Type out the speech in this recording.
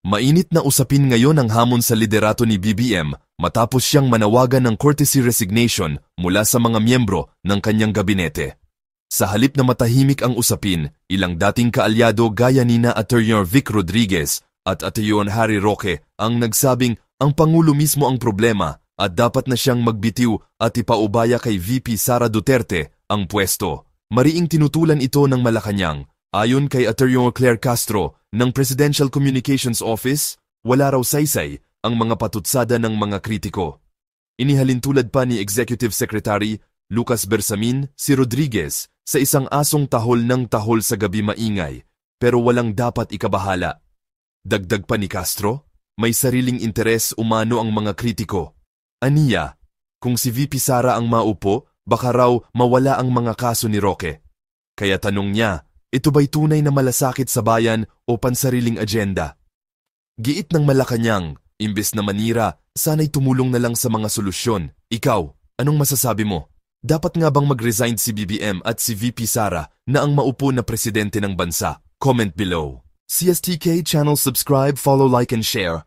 Mainit na usapin ngayon ang hamon sa liderato ni BBM matapos siyang manawagan ng courtesy resignation mula sa mga miyembro ng kanyang gabinete. Sa halip na matahimik ang usapin, ilang dating kaalyado gaya nina Attorney Vic Rodriguez at Attorney Harry Roque ang nagsabing ang Pangulo mismo ang problema at dapat na siyang magbitiw at ipaubaya kay VP Sara Duterte ang pwesto. Mariing tinutulan ito ng Malacanang. Ayon kay Attorney Claire Castro ng Presidential Communications Office, wala raw saysay ang mga patutsada ng mga kritiko. Inihalintulad pa ni Executive Secretary Lucas Bersamin si Rodriguez sa isang asong tahol ng tahol sa gabi maingay pero walang dapat ikabahala. Dagdag pa ni Castro, may sariling interes umano ang mga kritiko. Aniya, kung si VP Sara ang maupo, baka raw mawala ang mga kaso ni Roque. Kaya tanong niya, ito ba'y tunay na malasakit sa bayan o pansariling agenda? Giit ng Malacanang, imbes na manira, sana'y tumulong na lang sa mga solusyon. Ikaw, anong masasabi mo? Dapat nga bang mag-resign si BBM at si VP Sara na ang maupo na presidente ng bansa? Comment below. CSTK channel subscribe, follow, like and share.